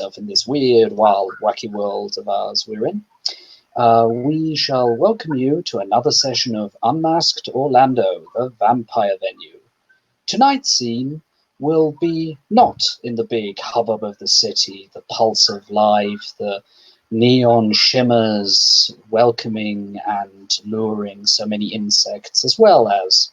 in this weird, wild, wacky world of ours we're in. We shall welcome you to another session of Unmasked Orlando, the vampire venue. Tonight's scene will be not in the big hubbub of the city, the pulse of life, the neon shimmers welcoming and luring so many insects, as well as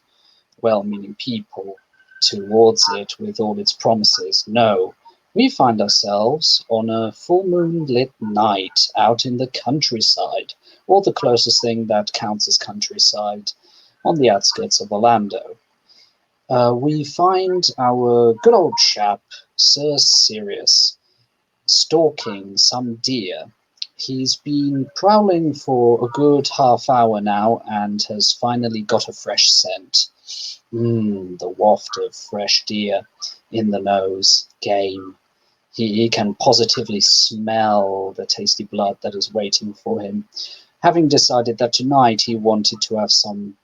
well-meaning people towards it with all its promises. No, we find ourselves on a full moon lit night out in the countryside, or the closest thing that counts as countryside, on the outskirts of Orlando. We find our good old chap, Sir Sirius, stalking some deer. He's been prowling for a good half hour now and has finally got a fresh scent. The waft of fresh deer in the nose. Game. He can positively smell the tasty blood that is waiting for him, having decided that tonight he wanted to have some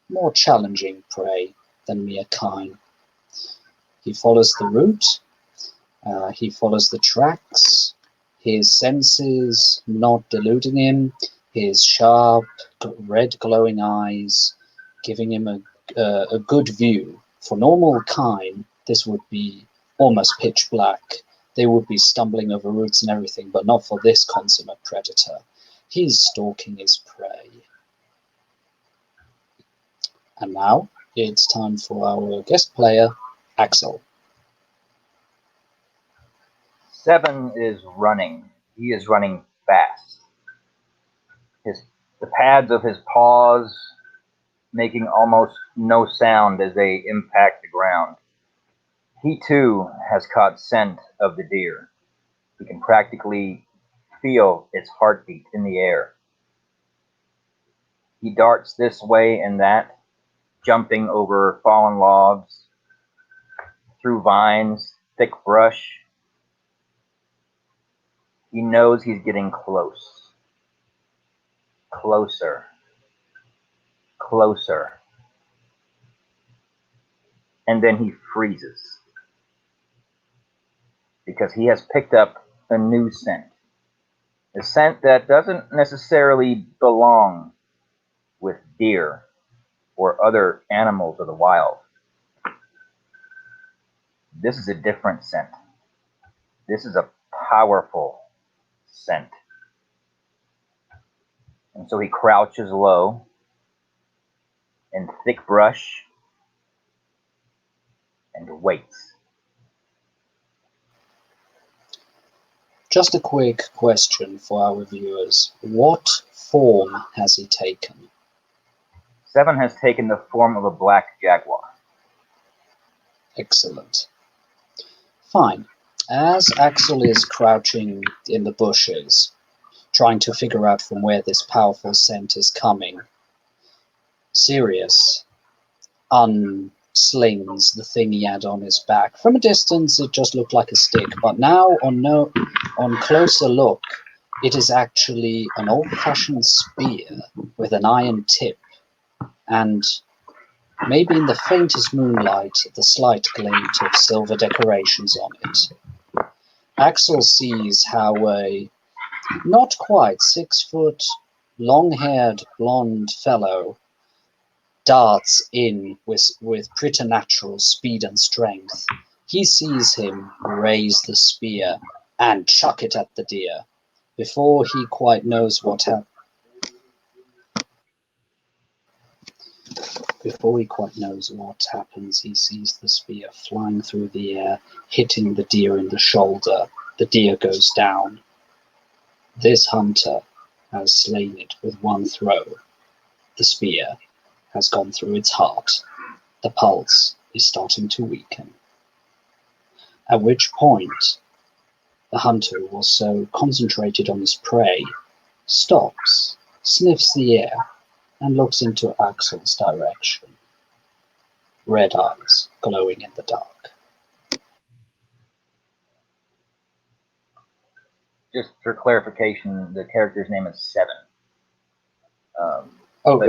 more challenging prey than mere kine. He follows the route, he follows the tracks, his senses not deluding him, his sharp, red glowing eyes giving him a good view. For normal kine, this would be almost pitch black. They would be stumbling over roots and everything, but not for this consummate predator. He's stalking his prey. And now, it's time for our guest player, Axel. 7 is running. He is running fast. The pads of his paws making almost no sound as they impact the ground. He too has caught scent of the deer. He can practically feel its heartbeat in the air. He darts this way and that, jumping over fallen logs, through vines, thick brush. He knows he's getting close. Closer. Closer. And then he freezes. Because he has picked up a new scent. A scent that doesn't necessarily belong with deer or other animals of the wild. This is a different scent. This is a powerful scent. And so he crouches low in thick brush and waits. Just a quick question for our viewers. What form has he taken? 7 has taken the form of a black jaguar. Excellent. Fine. As Axel is crouching in the bushes, trying to figure out from where this powerful scent is coming, Sirius unslings the thing he had on his back. From a distance, it just looked like a stick, but now on closer look, it is actually an old-fashioned spear with an iron tip, and maybe in the faintest moonlight, the slight glint of silver decorations on it. Axel sees how a not quite 6 foot, long-haired blonde fellow darts in with preternatural speed and strength. He sees him raise the spear and chuck it at the deer. Before he quite knows what happens, he sees the spear flying through the air, hitting the deer in the shoulder. The deer goes down. This hunter has slain it with one throw. The spear has gone through its heart. The pulse is starting to weaken. At which point, the hunter who was so concentrated on his prey stops, sniffs the air, and looks into Axel's direction. Red eyes glowing in the dark. Just for clarification, the character's name is 7.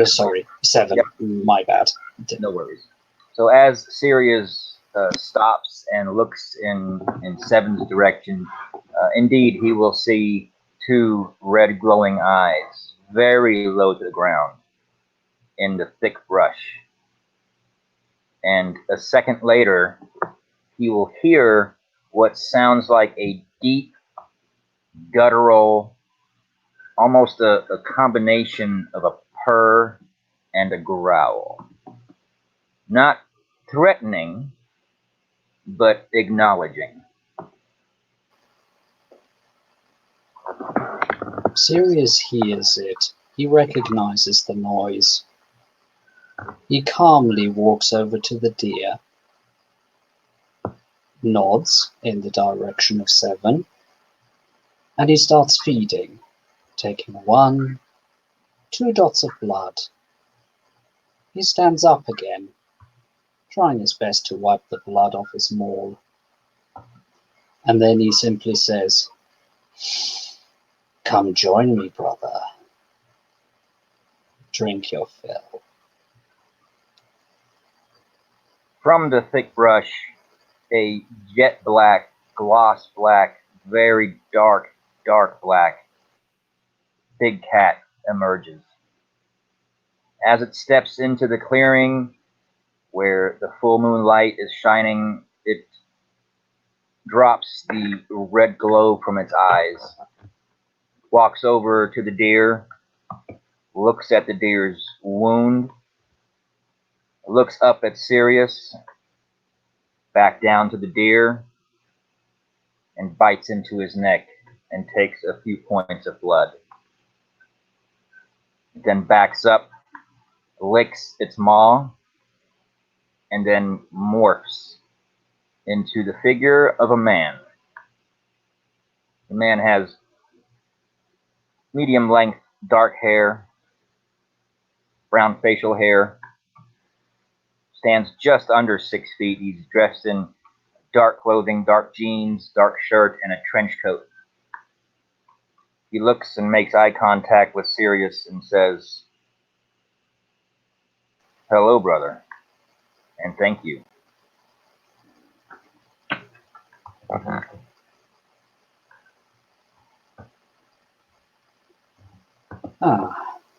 Sorry, 7. Yep. My bad. No worries. So as Sirius stops and looks in 7's direction, Indeed, he will see two red glowing eyes, very low to the ground, in the thick brush. And a second later, he will hear what sounds like a deep, guttural, almost a combination of a purr and a growl. Not threatening, but acknowledging. Sirius hears it. He recognizes the noise. He calmly walks over to the deer, nods in the direction of 7, and he starts feeding, taking 1, 2 dots of blood. He stands up again, trying his best to wipe the blood off his maul. And then he simply says, "Come join me, brother. Drink your fill." From the thick brush, a jet black, gloss black, very dark, dark black big cat emerges. As it steps into the clearing where the full moon light is shining, it drops the red glow from its eyes, walks over to the deer, looks at the deer's wound, looks up at Sirius, back down to the deer, and bites into his neck and takes a few points of blood. It then backs up, licks its maw, and then morphs into the figure of a man. The man has medium length dark hair, brown facial hair, stands just under 6 feet. He's dressed in dark clothing, dark jeans, dark shirt, and a trench coat. He looks and makes eye contact with Sirius and says, "Hello, brother, and thank you."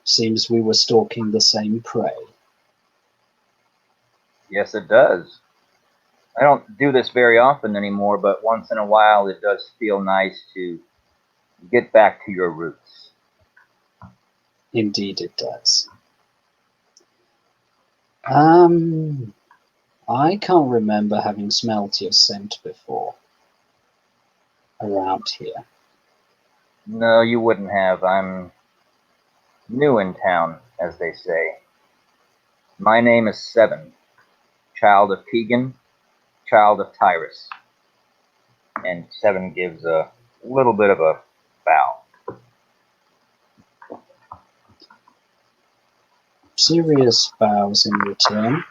Seems we were stalking the same prey. Yes, it does. I don't do this very often anymore, but once in a while it does feel nice to get back to your roots. Indeed it does. I can't remember having smelt your scent before around here. No, you wouldn't have. I'm new in town, as they say. My name is 7, child of Tegan, child of Tyrus. And 7 gives a little bit of a bow. Sirius bows in return.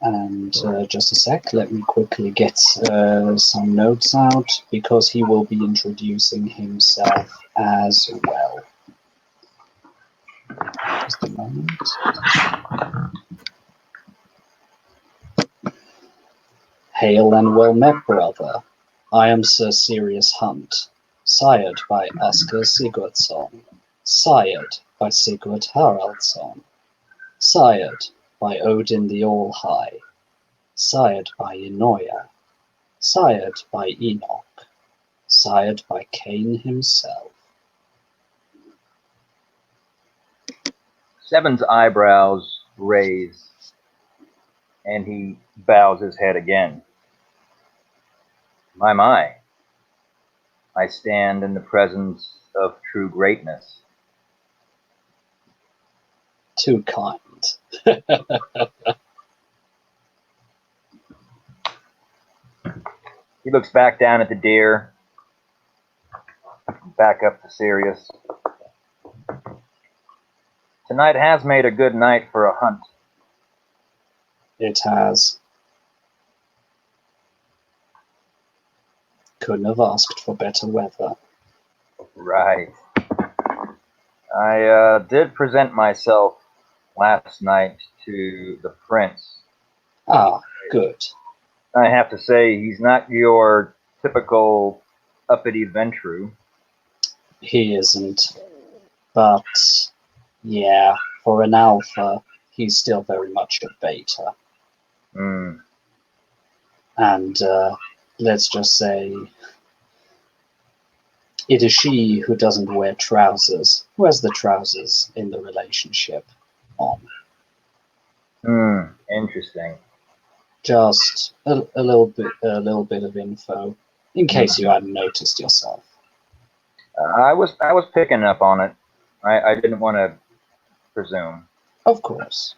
And just a sec, let me quickly get some notes out, because he will be introducing himself as well. Just a moment. Hail and well met, brother. I am Sir Sirius Hunt, sired by Oscar Sigurdsson, sired by Sigurd Haraldsson, sired by Odin the All-High, sired by Enoya, sired by Enoch, sired by Cain himself. 7's eyebrows raise, and he bows his head again. My, I stand in the presence of true greatness. Too kind. He looks back down at the deer, back up to Sirius. Tonight has made a good night for a hunt. It has. Couldn't have asked for better weather. Right. I did present myself last night to the prince. Ah, good. I have to say, he's not your typical uppity Ventru. He isn't. But, yeah, for an alpha, he's still very much a beta. Hmm. And let's just say it is she who doesn't wear trousers, who has the trousers in the relationship on. Interesting. Just a little bit of info, in case you hadn't noticed yourself. I was picking up on it. I didn't want to presume. Of course,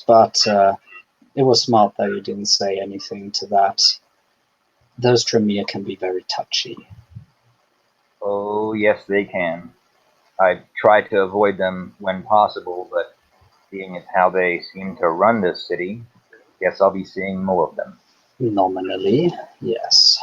but it was smart that you didn't say anything to that. Those Tremere can be very touchy. Oh, yes, they can. I try to avoid them when possible, but seeing as how they seem to run this city, guess I'll be seeing more of them. Nominally, yes.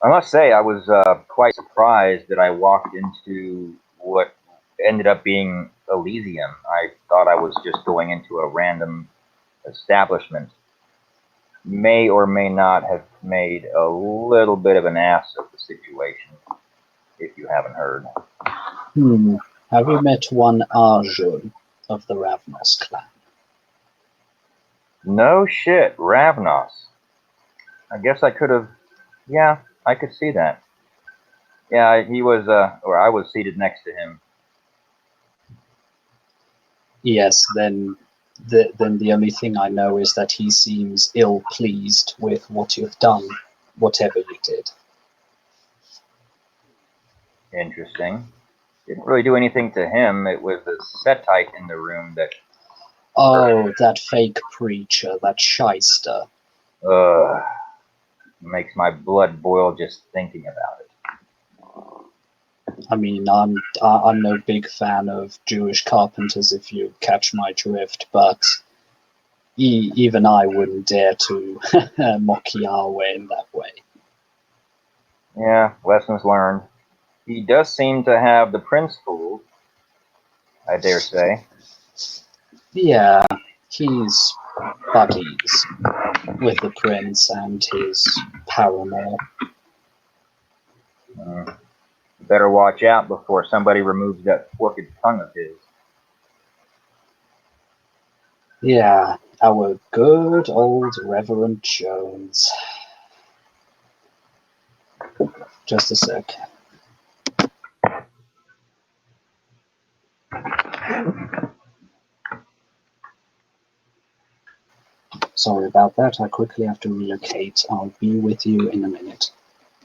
I must say, I was quite surprised that I walked into what ended up being Elysium. I thought I was just going into a random establishment. May or may not have made a little bit of an ass of the situation, if you haven't heard. Have you met one Arjun of the Ravnos clan? No shit, Ravnos. I guess I could have. Yeah, I could see that. Yeah, he was, or I was seated next to him. Yes, then the only thing I know is that he seems ill-pleased with what you've done, whatever you did. Interesting. Didn't really do anything to him. It was the Setite in the room that. Oh, that fake preacher, that shyster. Makes my blood boil just thinking about it. I mean, I'm no big fan of Jewish carpenters, if you catch my drift, but even I wouldn't dare to mock Yahweh in that way. Yeah, lessons learned. He does seem to have the prince fooled, I dare say. Yeah, he's buddies with the prince and his paramour. Better watch out before somebody removes that forked tongue of his. Yeah, our good old Reverend Jones. Just a sec. Sorry about that. I quickly have to relocate. I'll be with you in a minute.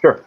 Sure.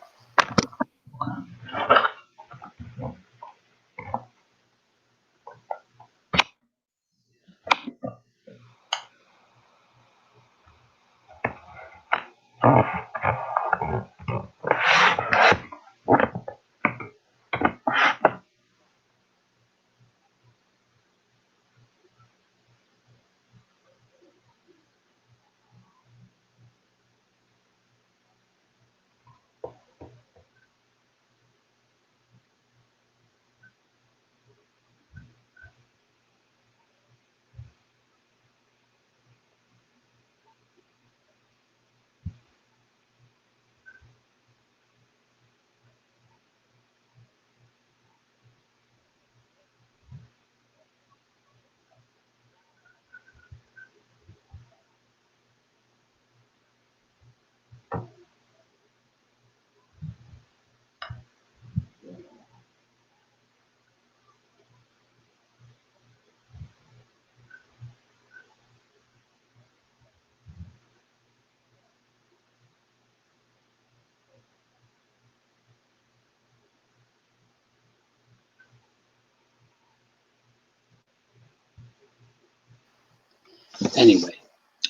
Anyway,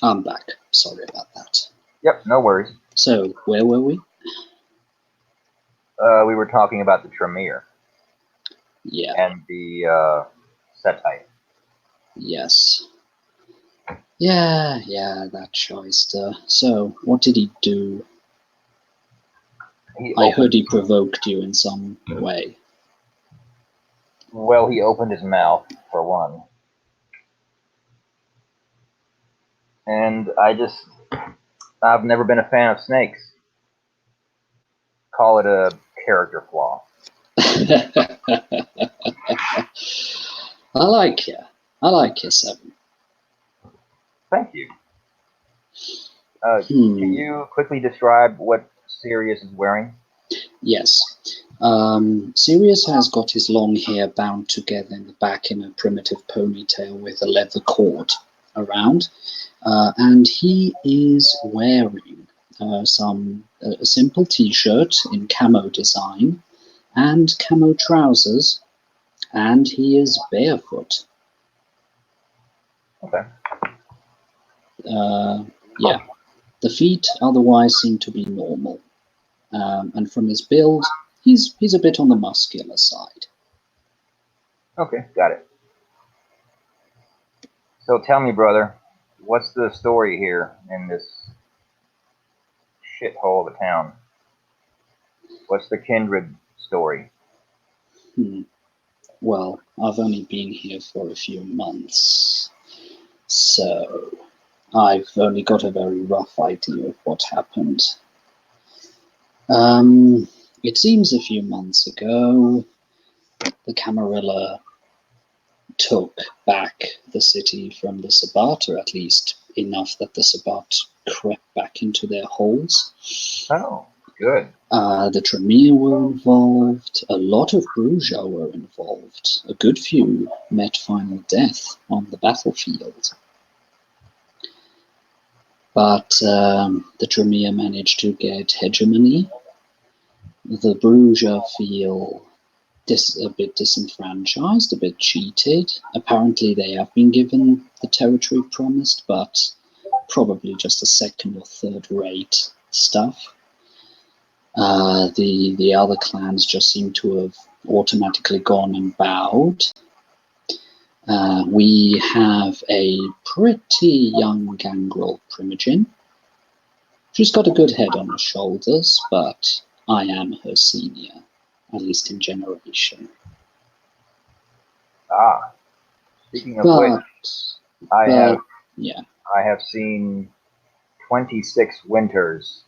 I'm back. Sorry about that. Yep, no worries. So, where were we? We were talking about the Tremere. Yeah. And the Setite. Yes. Yeah, that shyster. So, what did he do? I heard he provoked you in some way. Well, he opened his mouth, for one. And I've never been a fan of snakes. call it a character flaw. I like you. I like you, Seven. Thank you. Can you quickly describe what Sirius is wearing? Yes. Sirius has got his long hair bound together in the back in a primitive ponytail with a leather cord around, and he is wearing a simple t-shirt in camo design and camo trousers, and he is barefoot. Okay. Yeah, the feet otherwise seem to be normal, and from his build, he's a bit on the muscular side. Okay, got it. So tell me, brother, what's the story here in this shithole of a town? What's the kindred story? Well, I've only been here for a few months, so I've only got a very rough idea of what happened. It seems a few months ago, the Camarilla took back the city from the Sabbat, or at least enough that the Sabbat crept back into their holes. Oh, good. The Tremere were involved, a lot of Bruja were involved, a good few met final death on the battlefield. But the Tremere managed to get hegemony. The Bruja feel a bit disenfranchised, a bit cheated. Apparently they have been given the territory promised, but probably just a second or third rate stuff. The other clans just seem to have automatically gone and bowed. We have a pretty young Gangrel Primogen. She's got a good head on her shoulders, but I am her senior, at least in generation. Ah, speaking of which, I have seen 26 winters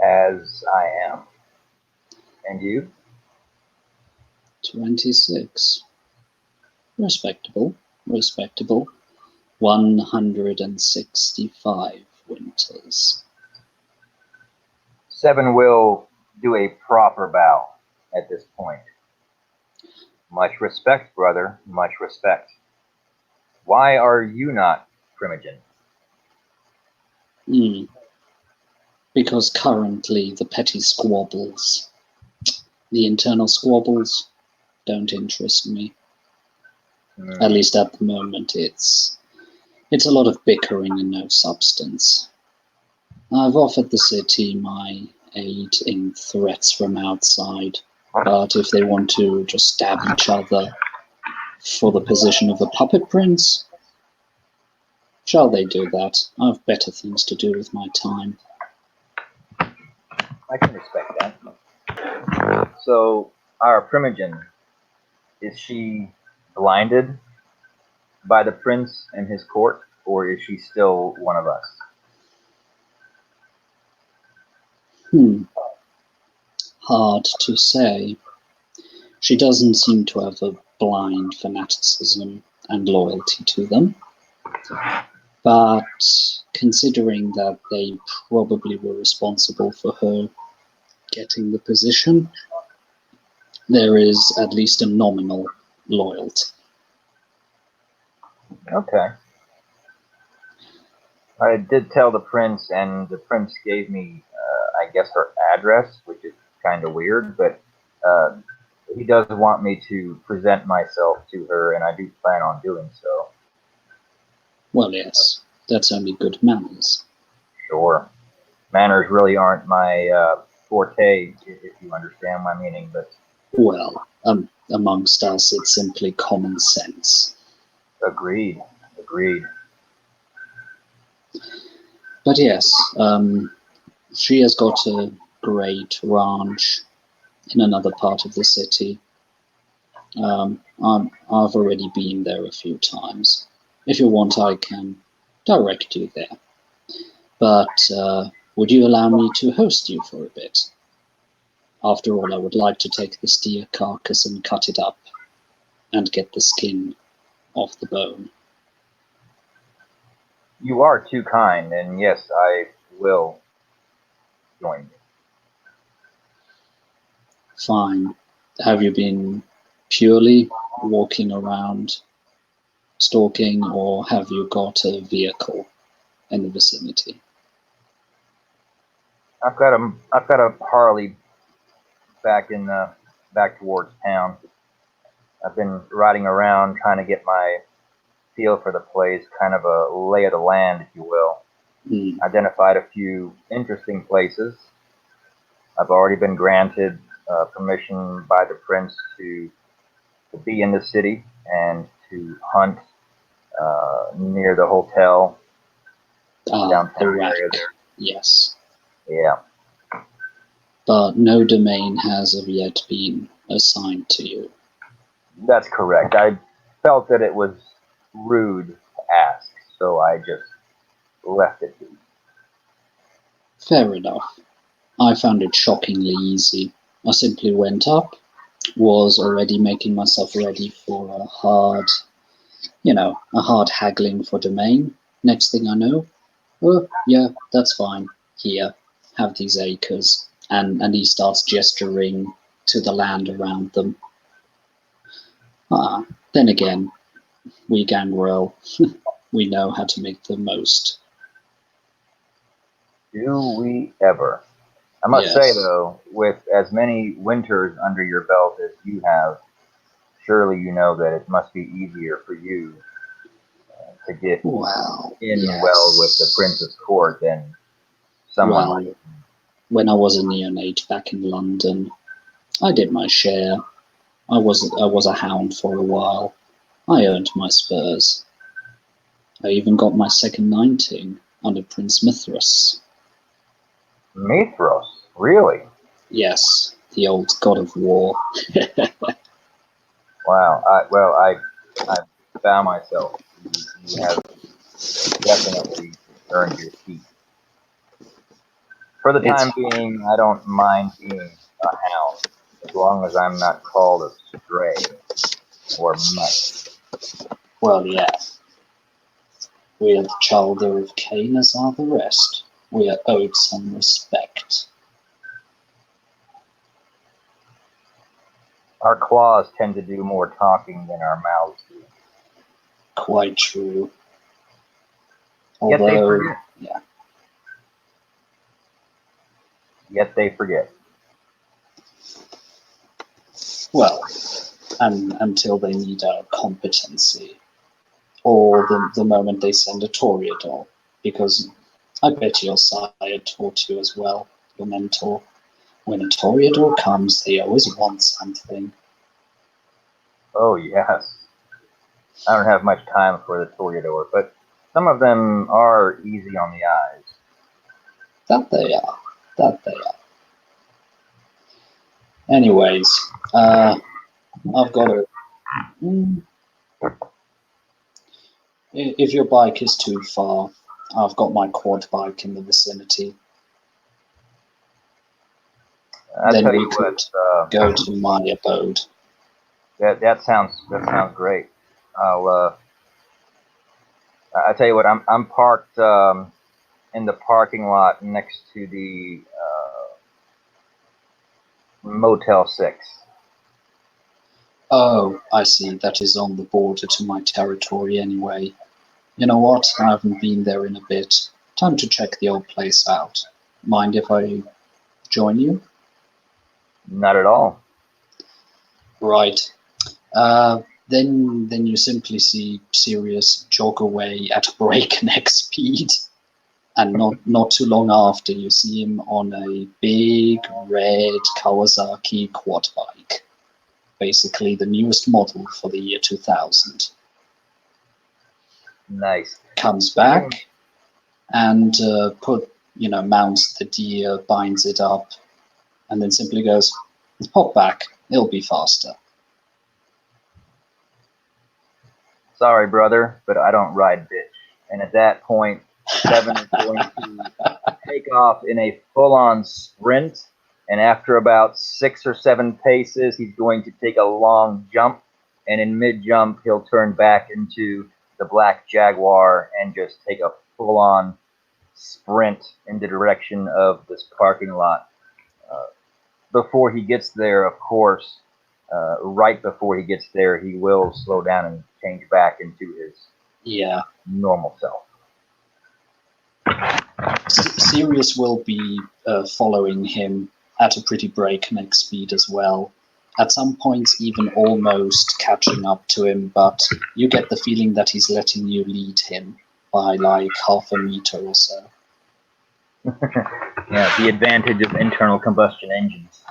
as I am. And you? 26. Respectable. 165 winters. Seven will do a proper bow at this point. Much respect, brother, much respect. Why are you not Primogen? Because currently the petty squabbles, the internal squabbles, don't interest me. At least at the moment, it's a lot of bickering and no substance. I've offered the city my aid in threats from outside, but if they want to just stab each other for the position of a puppet prince, shall they do that? I've better things to do with my time. I can respect that. So, our Primogen, is she blinded by the prince and his court, or is she still one of us? Hard to say. She doesn't seem to have a blind fanaticism and loyalty to them. But considering that they probably were responsible for her getting the position, there is at least a nominal loyalty. Okay. I did tell the prince, and the prince gave me, I guess, her address, which is kind of weird, but he does want me to present myself to her, and I do plan on doing so. Well, yes, that's only good manners. Sure. Manners really aren't my forte, if you understand my meaning, but... Well, amongst us, it's simply common sense. Agreed. But yes, she has got a great ranch in another part of the city. I've already been there a few times. If you want, I can direct you there. But would you allow me to host you for a bit? After all, I would like to take this deer carcass and cut it up and get the skin off the bone. You are too kind, and yes, I will join you. Fine. Have you been purely walking around stalking, or have you got a vehicle in the vicinity? I've got a Harley back towards town. I've been riding around trying to get my feel for the place, kind of a lay of the land, if you will. Mm. Identified a few interesting places. I've already been granted permission by the prince to be in the city and to hunt near the hotel The downtown rack. area there. Yes. Yeah, But no domain has of yet been assigned to you. that's correct. I felt that it was rude to ask, so I just left it be. Fair enough. I found it shockingly easy. I simply went up, was already making myself ready for a hard haggling for domain. Next thing I know, oh, yeah, that's fine. Here, have these acres. And he starts gesturing to the land around them. Then again, we Gangrel, we know how to make the most. Do we ever? I must say, Yes. though, with as many winters under your belt as you have, surely you know that it must be easier for you to get Well, in well with the yes. prince's court than someone like Well, when I was a neonate back in London, I did my share. I was a hound for a while. I earned my spurs. I even got my second 19 under Prince Mithras. Mithros. Really? Yes, the old god of war. Wow. I bow myself. You have definitely earned your keep. For the It's time being, I don't mind being a hound, as long as I'm not called a stray or mutt. well, yeah. We are the childer of Cain as are the rest. We are owed some respect. Our claws tend to do more talking than our mouths do. Quite true. Yet they Although, forget. yeah, Yet they forget. well, and until they need our competency, or the moment they send a Toreador, because I bet your sire taught you as well, your mentor. When a Toreador comes, they always want something. Oh, yes. I don't have much time for the Toreador, but some of them are easy on the eyes. That they are. That they are. Anyways, I've got a. Mm, if your bike is too far, I've got my quad bike in the vicinity. I Then tell we you could what, go to my abode. that sounds great. I'll I tell you what, I'm parked in the parking lot next to the Motel 6. Oh, I see. That is on the border to my territory anyway. You know what? I haven't been there in a bit. Time to check the old place out. Mind if I join you? Not at all. Right. Then you simply see Sirius jog away at breakneck speed, and not too long after you see him on a big red Kawasaki quad bike, basically the newest model for the year 2000. Nice. Comes back and mounts the deer, binds it up, and then simply goes, "Hop back, it'll be faster." Sorry, brother, but I don't ride bitch. And at that point, Seven is going to take off in a full-on sprint And after about 6 or 7 paces, he's going to take a long jump. And in mid-jump, he'll turn back into the black jaguar and just take a full-on sprint in the direction of this parking lot. Before he gets there, of course, right before he gets there, he will slow down and change back into his normal self. Sirius will be following him at a pretty breakneck speed as well. At some points, even almost catching up to him, but you get the feeling that he's letting you lead him by like half a meter or so. Yeah, the advantage of internal combustion engines.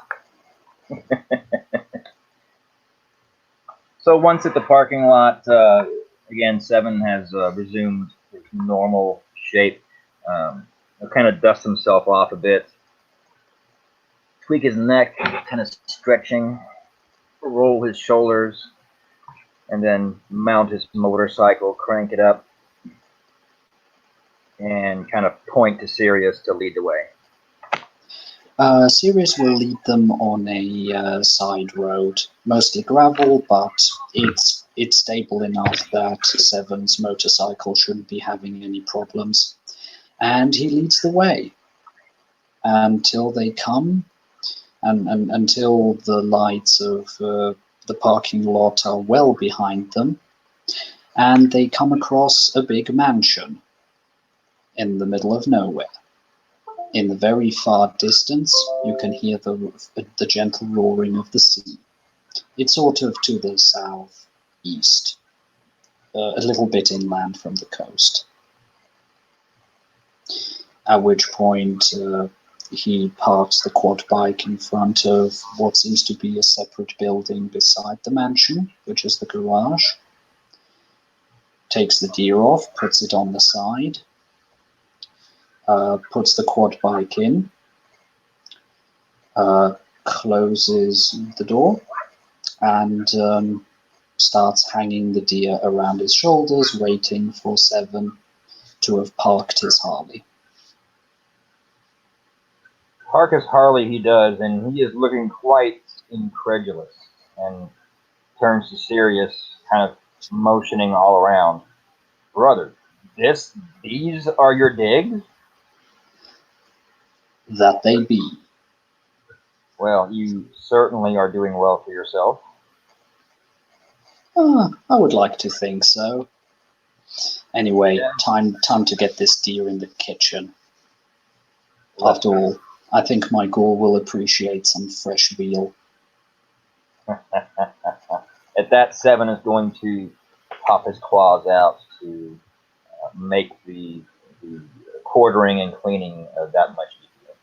So once at the parking lot, again, Seven has resumed his normal shape. He'll kind of dust himself off a bit, tweak his neck, kind of stretching, roll his shoulders, and then mount his motorcycle, crank it up, and kind of point to Sirius to lead the way. Sirius will lead them on a side road, mostly gravel, but it's stable enough that Seven's motorcycle shouldn't be having any problems. And he leads the way until they come, and until the lights of the parking lot are well behind them, and they come across a big mansion in the middle of nowhere. In the very far distance, you can hear the gentle roaring of the sea. It's sort of to the southeast, a little bit inland from the coast. At which point, he parks the quad bike in front of what seems to be a separate building beside the mansion, which is the garage. Takes the deer off, puts it on the side, puts the quad bike in, closes the door, and starts hanging the deer around his shoulders, waiting for Seven to have parked his Harley. Park his Harley he does, and he is looking quite incredulous, and turns to Sirius, kind of motioning all around. Brother, these are your digs? That they be. Well, you certainly are doing well for yourself. I would like to think so. Anyway, time to get this deer in the kitchen. After all, I think my gore will appreciate some fresh veal. At that, Seven is going to pop his claws out to make the quartering and cleaning that much easier.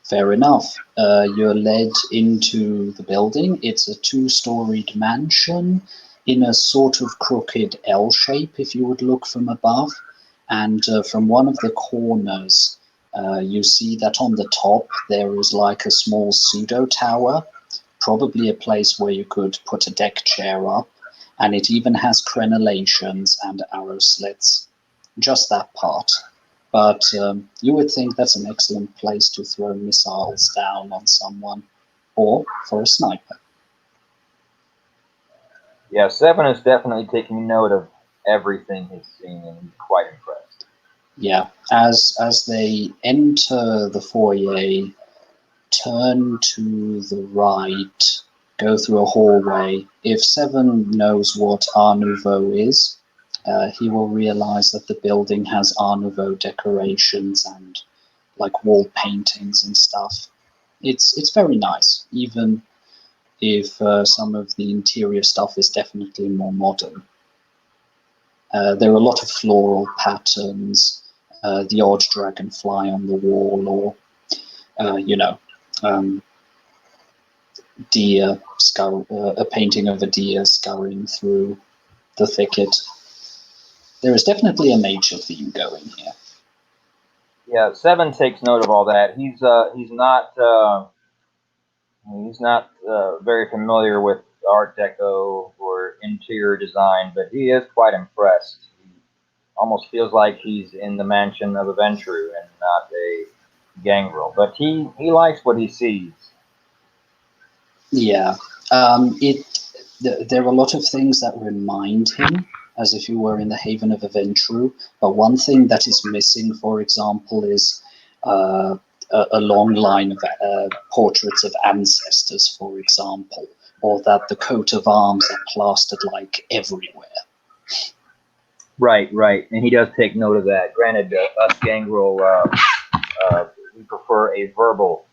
Fair enough. You're led into the building. It's a 2-storied mansion in a sort of crooked L shape, if you would look from above. And from one of the corners, you see that on the top there is like a small pseudo tower, probably a place where you could put a deck chair up, and it even has crenellations and arrow slits. Just that part. But you would think that's an excellent place to throw missiles down on someone, or for a sniper. Yeah, Seven is definitely taking note of everything he's seeing, and he's quite impressed. Yeah, as they enter the foyer, turn to the right, go through a hallway. If Seven knows what Art Nouveau is, he will realize that the building has Art Nouveau decorations and like wall paintings and stuff. It's very nice, even if some of the interior stuff is definitely more modern. There are a lot of floral patterns, the odd dragonfly on the wall, or deer a painting of a deer scurrying through the thicket. There is definitely a nature theme going here. Yeah, Seven takes note of all that. He's not very familiar with Art Deco or interior design, but he is quite impressed. He almost feels like he's in the mansion of a Ventrue and not a Gangrel, but he likes what he sees. Yeah. There are a lot of things that remind him as if he were in the haven of Aventru, but one thing that is missing, for example, is uh, a long line of portraits of ancestors, for example, or that the coat of arms are plastered like everywhere. Right, right, and he does take note of that. Granted, us Gangrel, we prefer a verbal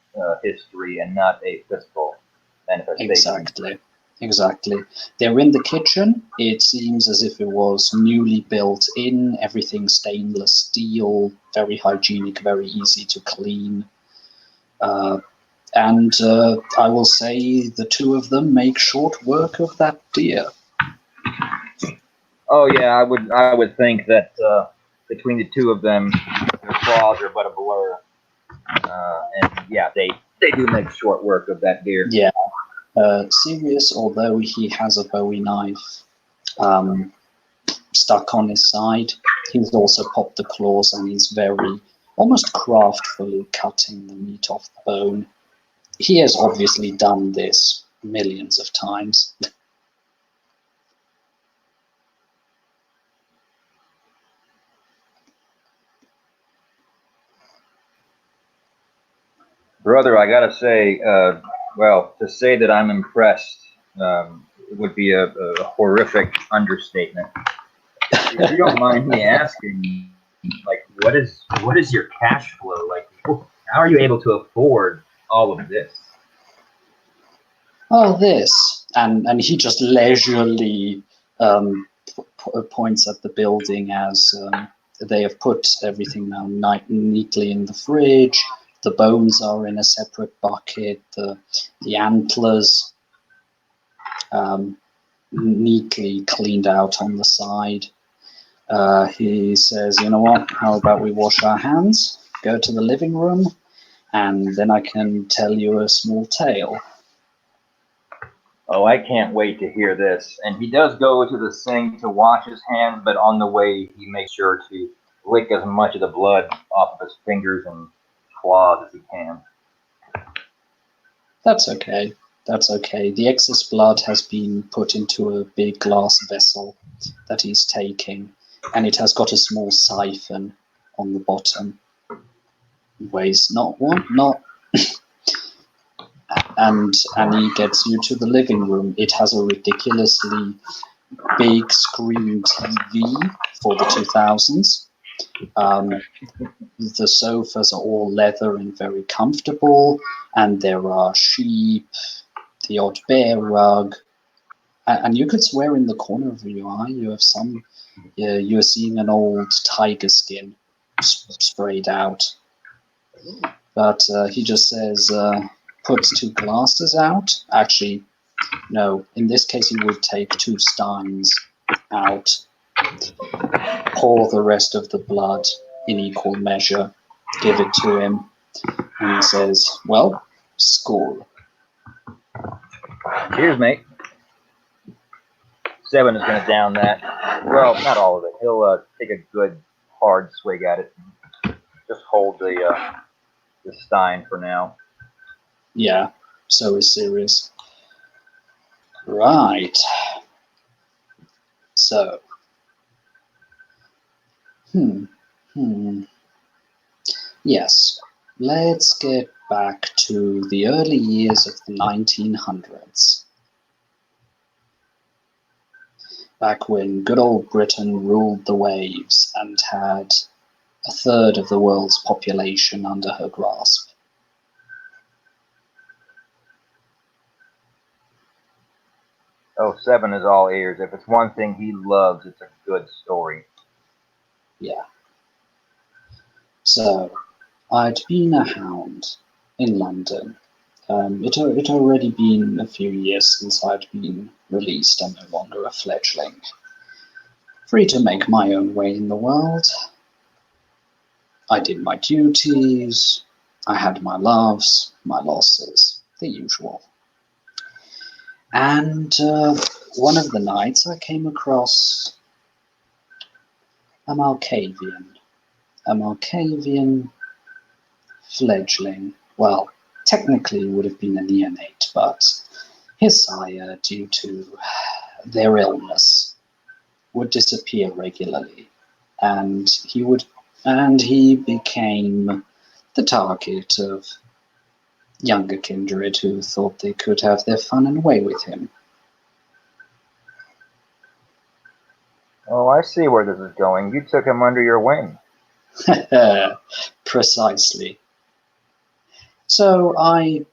history and not a physical manifestation. Exactly. They're in the kitchen. It seems as if it was newly built in, everything stainless steel, very hygienic, very easy to clean. And I will say the two of them make short work of that deer. Oh yeah, I would think that between the two of them, their claws are but a blur, and yeah, they do make short work of that deer. Yeah. Sirius, although he has a Bowie knife um, stuck on his side, he's also popped the claws and he's very, almost craftfully cutting the meat off the bone. He has obviously done this millions of times. Brother, I gotta say, well, to say that I'm impressed it would be a horrific understatement. If you don't mind me asking, like, what is your cash flow? Like, how are you able to afford all of this? Oh, this. And he just leisurely points at the building as they have put everything now neatly in the fridge. The bones are in a separate bucket. The antlers neatly cleaned out on the side. He says, "You know what? How about we wash our hands, go to the living room, and then I can tell you a small tale." Oh, I can't wait to hear this. And he does go to the sink to wash his hands, but on the way, he makes sure to lick as much of the blood off of his fingers and claws as he can. That's okay. That's okay. The excess blood has been put into a big glass vessel that he's taking, and it has got a small siphon on the bottom. It weighs not one, not, and he gets you to the living room. It has a ridiculously big screen TV for the 2000s. The sofas are all leather and very comfortable, and there are sheep, the odd bear rug, and you could swear in the corner of your eye you have some. You're seeing an old tiger skin sprayed out, but he just says, puts two glasses out. Actually, no. In this case, he would take two steins out, pour the rest of the blood in equal measure, give it to him, and he says, "Well, school." Cheers, mate. Seven is going to down that. Well, not all of it. He'll take a good hard swig at it. Just hold the stein for now. Yeah, so is Sirius. Right. So, hmm. Yes, let's get back to the early years of the 1900s. Back when good old Britain ruled the waves and had a third of the world's population under her grasp. Oh, Seven is all ears. If it's one thing he loves, it's a good story. Yeah. So, I'd been a hound in London. It already been a few years since I'd been released and no longer a fledgling. Free to make my own way in the world. I did my duties. I had my loves, my losses, the usual. And one of the nights I came across a Malkavian fledgling. Well, technically would have been a neonate, but his sire, due to their illness, would disappear regularly, and he became the target of younger kindred who thought they could have their fun and way with him. Oh, I see where this is going. You took him under your wing. Precisely. So I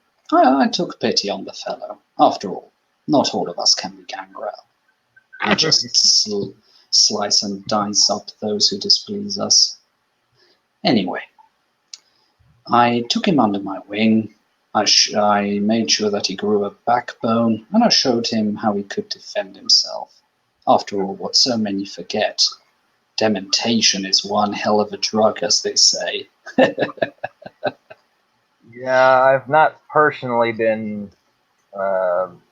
took pity on the fellow. After all, not all of us can be Gangrel. I just slice and dice up those who displease us. Anyway, I took him under my wing. I made sure that he grew a backbone, and I showed him how he could defend himself. After all, what so many forget, dementation is one hell of a drug, as they say. Yeah, I've not personally been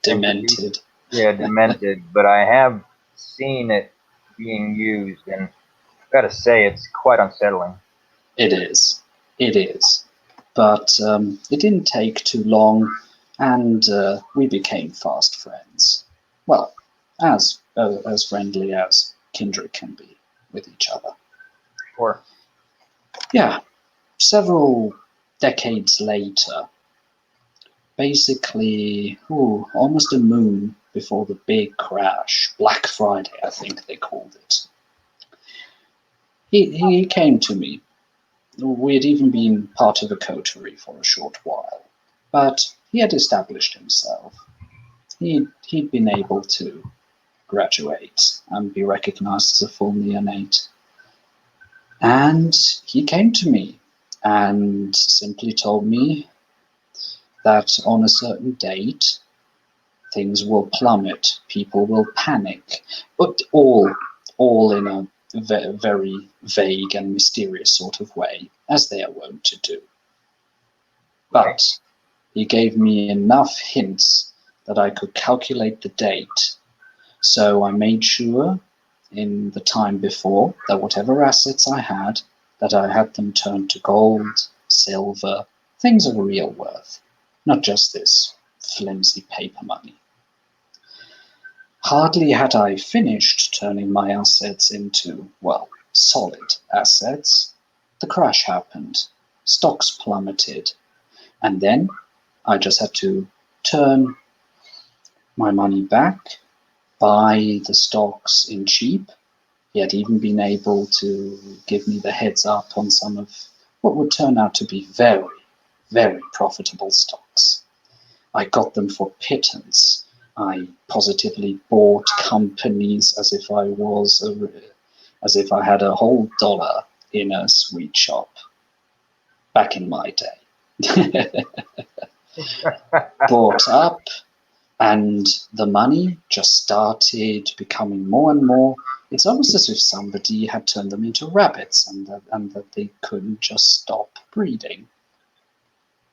Demented. demented, but I have seen it being used, and I've got to say it's quite unsettling. It is. It is. But it didn't take too long, and we became fast friends. Well, as friendly as kindred can be with each other. Or Yeah, several decades later, basically, almost a moon before the big crash, Black Friday, I think they called it. He came to me. We had even been part of a coterie for a short while, but he had established himself. He'd been able to graduate and be recognized as a full neonate. And he came to me and simply told me that on a certain date, things will plummet, people will panic, but all in a very vague and mysterious sort of way, as they are wont to do. But he gave me enough hints that I could calculate the date. So I made sure in the time before that whatever assets I had, that I had them turned to gold, silver, things of real worth, not just this flimsy paper money. Hardly had I finished turning my assets into, well, solid assets, the crash happened, stocks plummeted, and then I just had to turn my money back, buy the stocks in cheap. He had even been able to give me the heads up on some of what would turn out to be very, very profitable stocks. I got them for pittance. I positively bought companies as if I had a whole dollar in a sweet shop back in my day. Bought up, and the money just started becoming more and more. It's almost as if somebody had turned them into rabbits, and that they couldn't just stop breeding.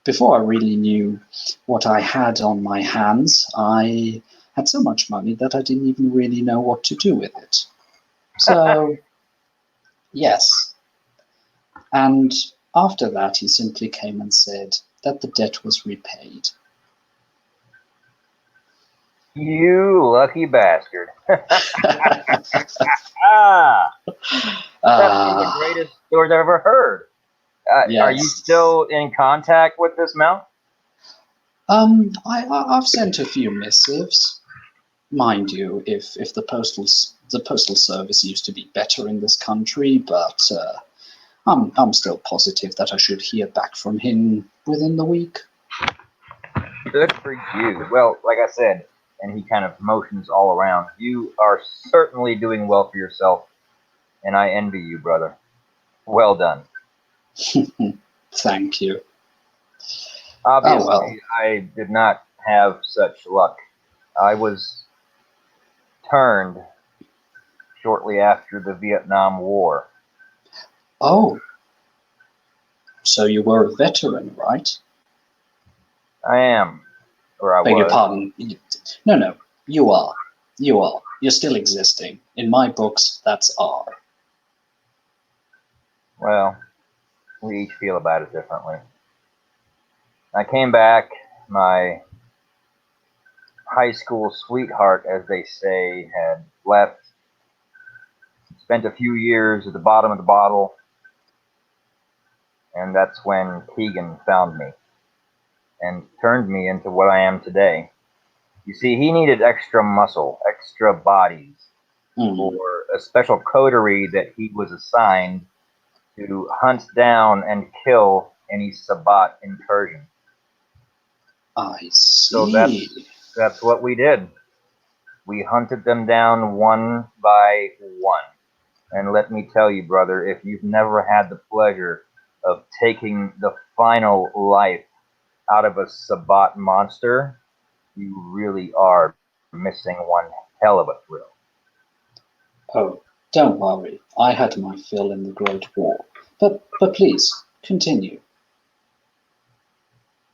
Before I really knew what I had on my hands, I had so much money that I didn't even really know what to do with it. So, yes. And after that, he simply came and said that the debt was repaid. You lucky bastard. Ah, that's one of the greatest stories I've ever heard. Yes. Are you still in contact with this mount? I've sent a few missives. Mind you, if the postal service used to be better in this country, but I'm still positive that I should hear back from him within the week. Good for you. Well, like I said, and he kind of motions all around, you are certainly doing well for yourself, and I envy you, brother. Well done. Thank you. Obviously, Oh, well. I did not have such luck. I was turned shortly after the Vietnam War. Oh, so you were a veteran, right? I am, or I Beg your was. pardon. No, you are. You are. You're still existing. In my books, that's R. Well, we each feel about it differently. I came back. My high school sweetheart, as they say, had left. Spent a few years at the bottom of the bottle, and that's when Keegan found me and turned me into what I am today. You see, he needed extra muscle, extra bodies for a special coterie that he was assigned to hunt down and kill any Sabbat incursion. I So see. that's what we did. We hunted them down one by one. And let me tell you, brother, if you've never had the pleasure of taking the final life out of a Sabbat monster, you really are missing one hell of a thrill. Oh, don't worry. I had my fill in the Great War. But please, continue.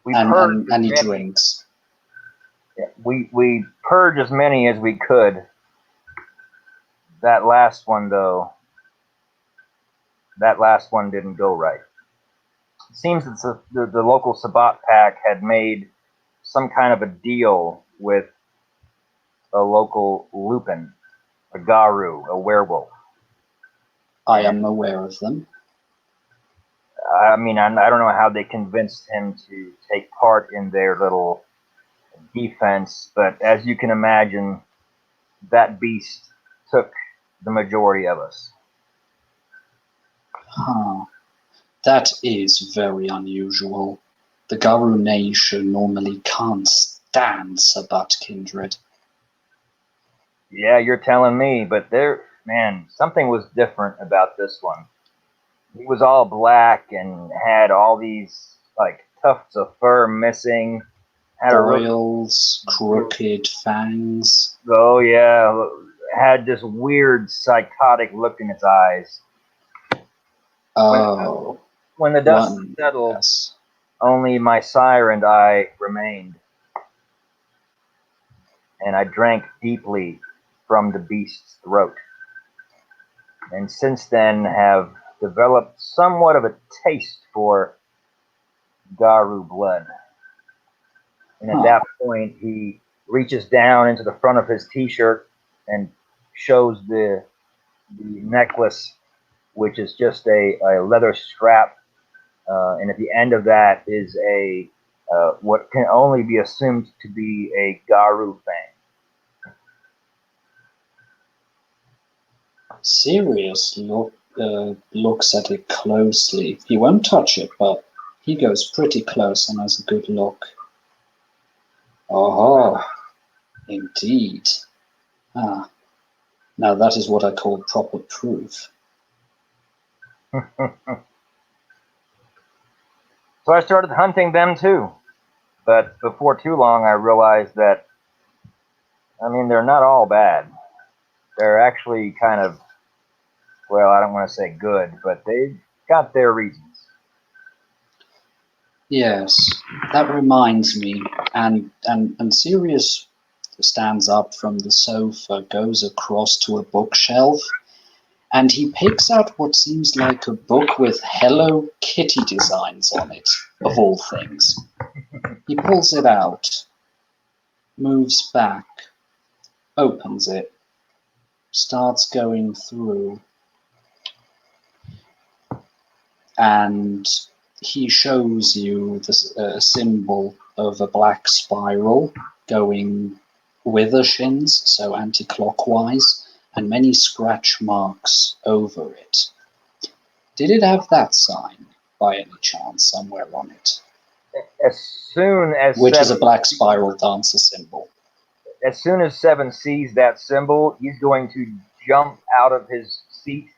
And he drinks. We purge as many as we could. That last one, though, didn't go right. It seems that the local Sabbat pack had made some kind of a deal with a local lupin, a garu, a werewolf. I am aware of them. I mean, I don't know how they convinced him to take part in their little defense, but as you can imagine, that beast took the majority of us. Huh. That is very unusual. The Garu nation normally can't stand Sabbat kindred. Yeah, you're telling me, but something was different about this one. He was all black and had all these like tufts of fur missing. Had boils, crooked fangs. Oh yeah, had this weird psychotic look in its eyes. Oh. When the dust settled, yes. Only my sire and I remained. And I drank deeply from the beast's throat. And since then have developed somewhat of a taste for Garu blood. And at that point, he reaches down into the front of his t-shirt and shows the necklace, which is just a leather strap. And at the end of that is what can only be assumed to be a Garu fang. Sirius looks at it closely. He won't touch it, but he goes pretty close and has a good look. Oh, indeed. Ah, now that is what I call proper proof. So I started hunting them too. But before too long, I realized that, they're not all bad. They're actually kind of, well, I don't want to say good, but they've got their reasons. Yes, that reminds me. And Sirius stands up from the sofa, goes across to a bookshelf, and he picks out what seems like a book with Hello Kitty designs on it, of all things. He pulls it out, moves back, opens it, starts going through, and he shows you the symbol of a black spiral going with the shins, so anti-clockwise, and many scratch marks over it. Did it have that sign, by any chance, somewhere on it? As soon as which is a black spiral dancer symbol. As soon as Seven sees that symbol, he's going to jump out of his seat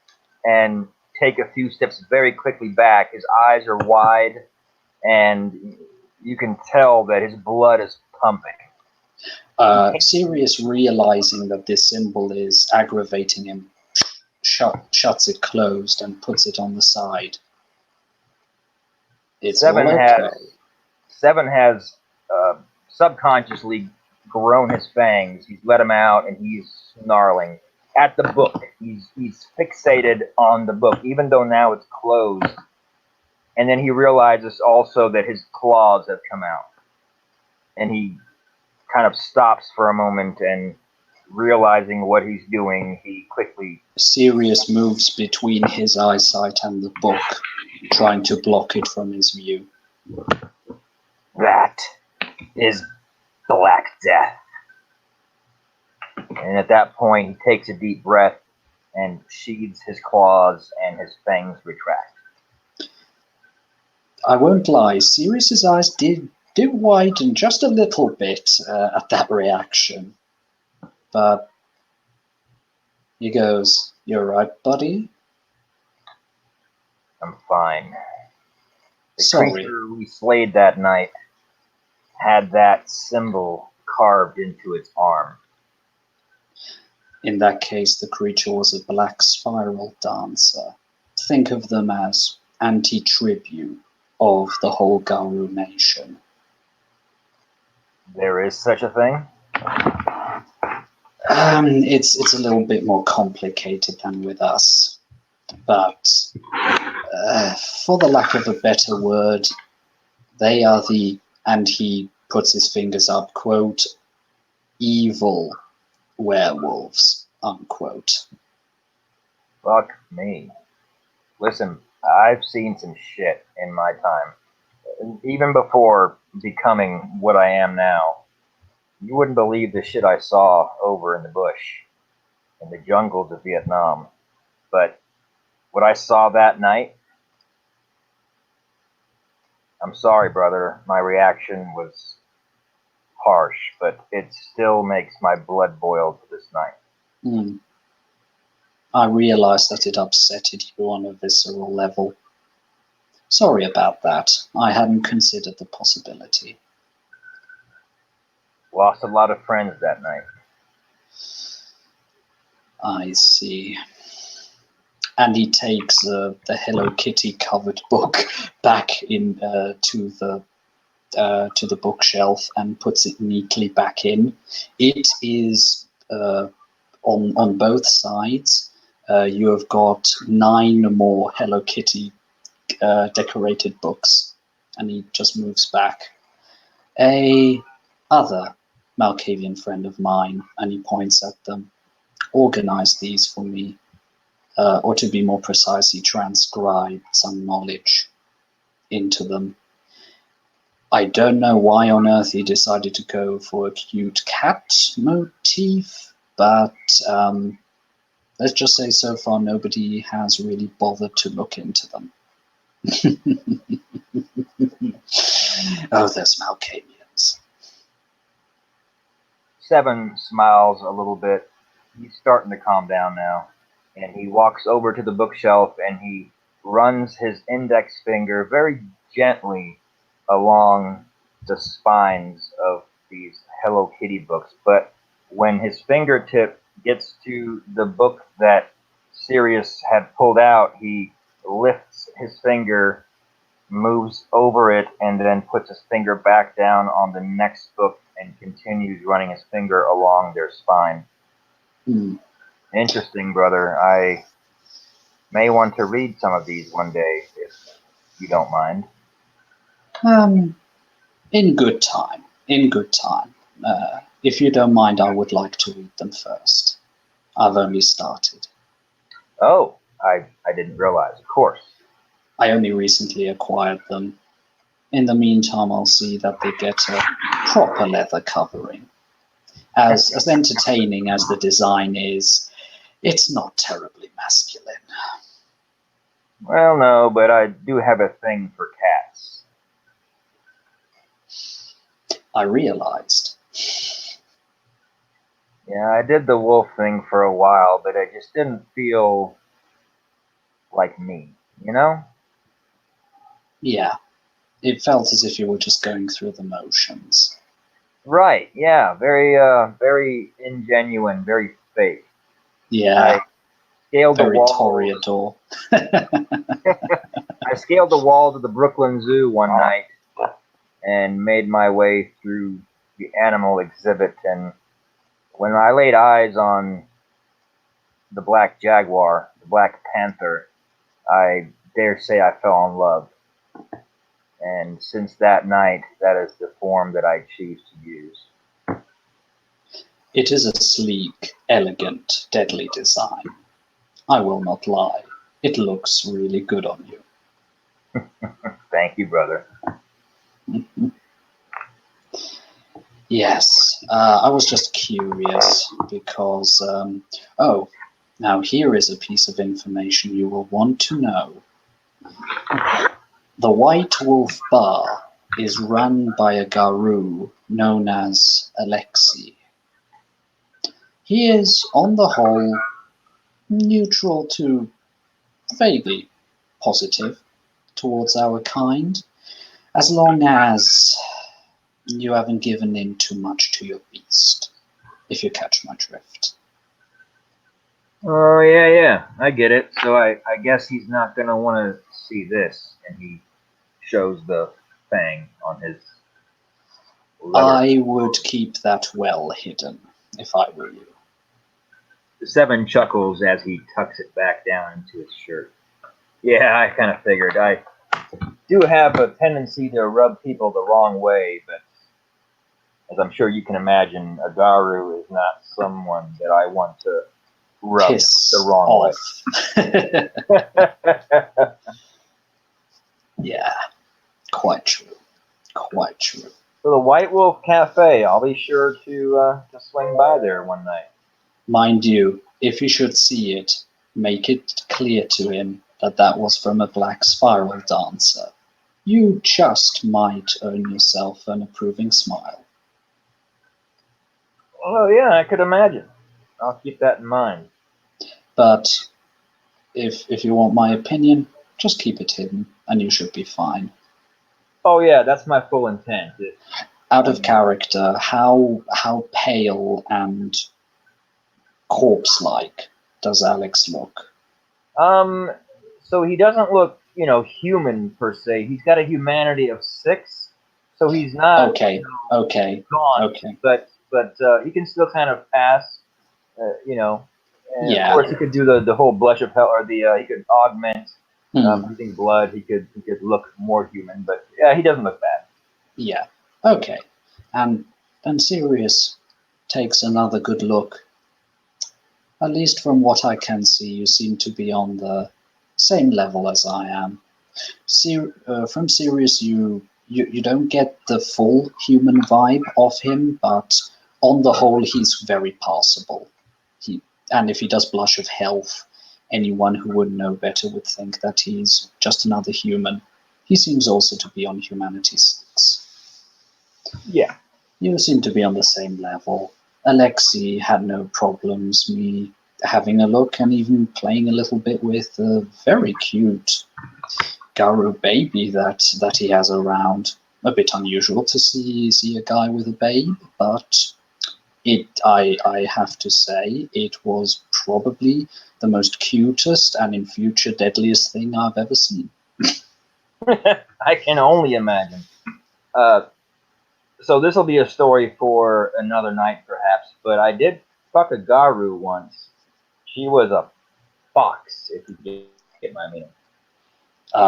and take a few steps very quickly back. His eyes are wide, and you can tell that his blood is pumping. Sirius, realizing that this symbol is aggravating him, shuts it closed and puts it on the side. It's Seven all okay. Seven has subconsciously grown his fangs. He's let him out, and he's snarling at the book. He's fixated on the book, even though now it's closed. And then he realizes also that his claws have come out. And he kind of stops for a moment, and realizing what he's doing, he quickly... Sirius moves between his eyesight and the book, trying to block it from his view. That is Black Death. And at that point, he takes a deep breath and sheathes his claws, and his fangs retract. I won't lie, Sirius's eyes did widen just a little bit at that reaction. But he goes, "You're right, buddy?" I'm fine. The Sorry. creature we slayed that night had that symbol carved into its arm. In that case, the creature was a black spiral dancer. Think of them as anti-tribute of the whole Garu nation. There is such a thing? It's a little bit more complicated than with us. But for the lack of a better word, they are the, and he puts his fingers up, quote, evil werewolves, unquote. Fuck me. Listen, I've seen some shit in my time. Even before becoming what I am now. You wouldn't believe the shit I saw over in the bush, in the jungles of Vietnam. But what I saw that night, I'm sorry, brother, my reaction was harsh, but it still makes my blood boil to this night. I realized that it upsetted you on a visceral level. Sorry about that. I hadn't considered the possibility. Lost a lot of friends that night. I see. And he takes the Hello Kitty covered book back in to the bookshelf and puts it neatly back in. It is on both sides. You have got 9 more Hello Kitty decorated books, and he just moves back. A other Malkavian friend of mine, and he points at them, organized these for me, or to be more precise, he transcribed some knowledge into them. I don't know why on earth he decided to go for a cute cat motif, but let's just say so far nobody has really bothered to look into them. Oh, those Malkavians. Seven smiles a little bit. He's starting to calm down now. And he walks over to the bookshelf and he runs his index finger very gently along the spines of these Hello Kitty books. But when his fingertip gets to the book that Sirius had pulled out, he lifts his finger, moves over it, and then puts his finger back down on the next book and continues running his finger along their spine. Interesting, brother. I may want to read some of these one day, if you don't mind. In good time. In good time. If you don't mind, I would like to read them first. I've only started. Oh, I didn't realize. Of course. I only recently acquired them. In the meantime, I'll see that they get a proper leather covering. As entertaining as the design is, it's not terribly masculine. Well, no, but I do have a thing for cats. I realized. Yeah, I did the wolf thing for a while, but I just didn't feel like me, you know? Yeah, it felt as if you were just going through the motions. Right, yeah, very ingenuine, very fake. Yeah, I scaled very the walls. Toreador. I scaled the walls of the Brooklyn Zoo one night and made my way through the animal exhibit, and when I laid eyes on the black jaguar, the black panther, I dare say I fell in love. And since that night, that is the form that I choose to use. It is a sleek, elegant, deadly design. I will not lie. It looks really good on you. Thank you, brother. Yes, I was just curious because, oh, now here is a piece of information you will want to know. The White Wolf Bar is run by a Garou known as Alexei. He is, on the whole, neutral to vaguely positive towards our kind, as long as you haven't given in too much to your beast, if you catch my drift. Oh, yeah, I get it. So I guess he's not going to want to see this. And he shows the fang on his leather. I would keep that well hidden, if I were you. Seven chuckles as he tucks it back down into his shirt. Yeah, I kind of figured. I do have a tendency to rub people the wrong way, but as I'm sure you can imagine, a Garu is not someone that I want to rub Piss the wrong off. way. Yeah, quite true. Quite true. So the White Wolf Cafe, I'll be sure to swing by there one night. Mind you, if he should see it, make it clear to him that that was from a black spiral dancer. You just might earn yourself an approving smile. Oh, yeah, I could imagine. I'll keep that in mind. But if you want my opinion, just keep it hidden, and you should be fine. Oh, yeah, that's my full intent. Out of character, how pale and corpse-like does Alex look? So he doesn't look, human per se. He's got a humanity of 6, so he's not Okay, gaunt, but he can still kind of pass, And Yeah. of course, he could do the whole blush of hell, or he could augment using blood. He could look more human, but yeah, he doesn't look bad. Yeah, okay. And then Sirius takes another good look. At least from what I can see, you seem to be on the same level as I am. From Sirius, you don't get the full human vibe of him, but on the whole, he's very passable. And if he does blush of health, anyone who would know better would think that he's just another human. He seems also to be on Humanity 6. Yeah. You seem to be on the same level. Alexei had no problems me having a look and even playing a little bit with a very cute Garu baby that he has around. A bit unusual to see a guy with a babe, but I have to say it was probably the most cutest and in future deadliest thing I've ever seen. I can only imagine. So this will be a story for another night, perhaps. But I did fuck a Garu once. She was a fox, if you get my meaning.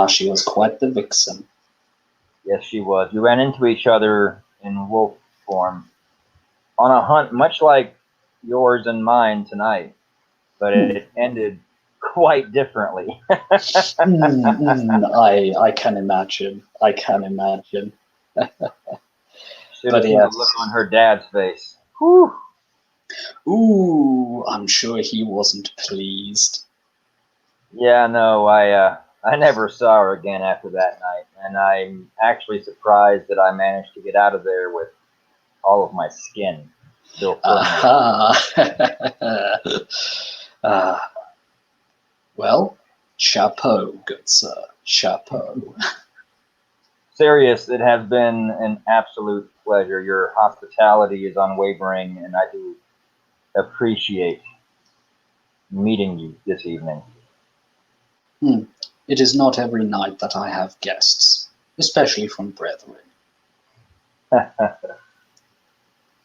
She was quite the vixen. Yes, she was. We ran into each other in wolf form on a hunt, much like yours and mine tonight, but it ended quite differently. I can imagine. I can imagine. Should have seen the look on her dad's face. Whew. Ooh, I'm sure he wasn't pleased. Yeah, no, I never saw her again after that night, and I'm actually surprised that I managed to get out of there with all of my skin still well, chapeau, good sir, chapeau. Sirius, it has been an absolute pleasure. Your hospitality is unwavering, and I do appreciate meeting you this evening. It is not every night that I have guests, especially from brethren.